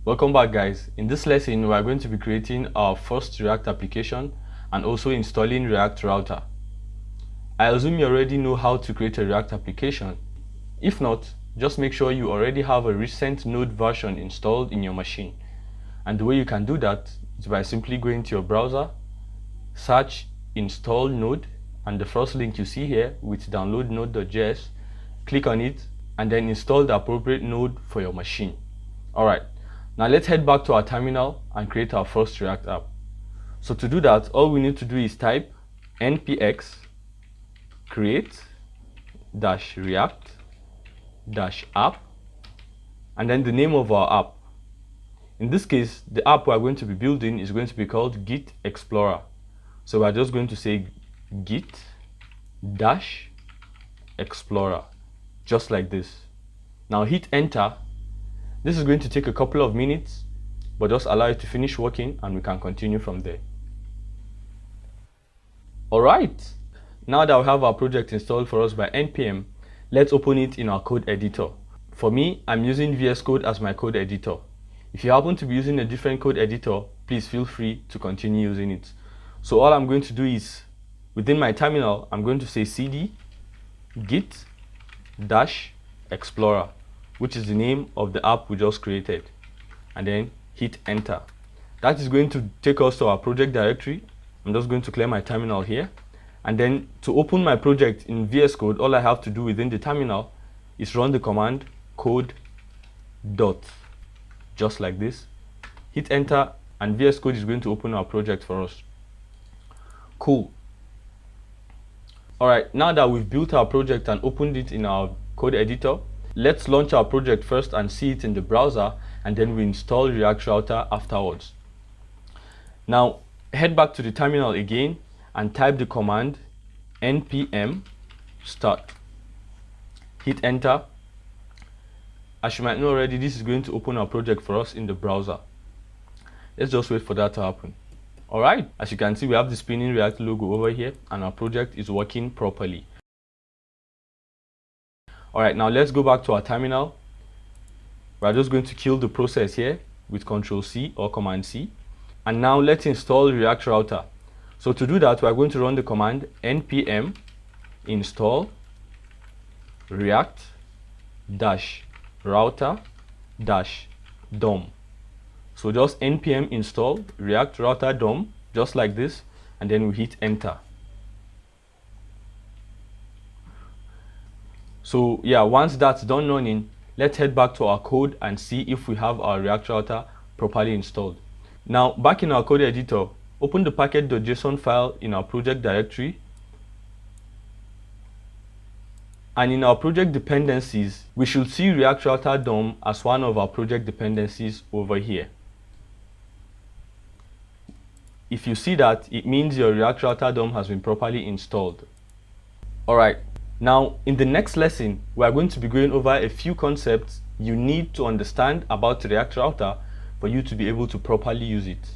Welcome back, guys. In this lesson we are going to be creating our first React application and also installing React Router. I assume you already know how to create a React application. If not, just make sure you already have a recent Node version installed in your machine. And the way you can do that is by simply going to your browser, search install Node, and the first link you see here with download node.js, click on it and then install the appropriate node for your machine. Alright, now let's head back to our terminal and create our first React app. So to do that, all we need to do is type npx create -react -app and then the name of our app. In this case, the app we're going to be building is going to be called Git Explorer. So we're just going to say Git -explorer, just like this. Now hit enter. This is going to take a couple of minutes, but just allow it to finish working and we can continue from there. Alright, now that we have our project installed for us by npm, let's open it in our code editor. For me, I'm using VS Code as my code editor. If you happen to be using a different code editor, please feel free to continue using it. So all I'm going to do is, within my terminal, I'm going to say cd git -explorer, which is the name of the app we just created, and then hit enter. That is going to take us to our project directory. I'm just going to clear my terminal here, and then to open my project in VS Code, all I have to do within the terminal is run the command code dot, just like this, hit enter, and VS Code is going to open our project for us. Cool. Alright, now that we've built our project and opened it in our code editor, let's launch our project first and see it in the browser, and then we install React Router afterwards. Now head back to the terminal again and type the command npm start. Hit enter. As you might know already, this is going to open our project for us in the browser. Let's just wait for that to happen. Alright, as you can see, we have the spinning React logo over here and our project is working properly. Alright, now let's go back to our terminal. We're just going to kill the process here with Ctrl+C or Command+C. And now let's install React Router. So to do that, we're going to run the command npm install react -router -dom. So just npm install react router dom, just like this, and then we hit enter. So yeah, once that's done running, let's head back to our code and see if we have our React Router properly installed. Now back in our code editor, open the package.json file in our project directory, and in our project dependencies, we should see React Router DOM as one of our project dependencies over here. If you see that, it means your React Router DOM has been properly installed. Alright, now in the next lesson, we are going to be going over a few concepts you need to understand about React Router for you to be able to properly use it.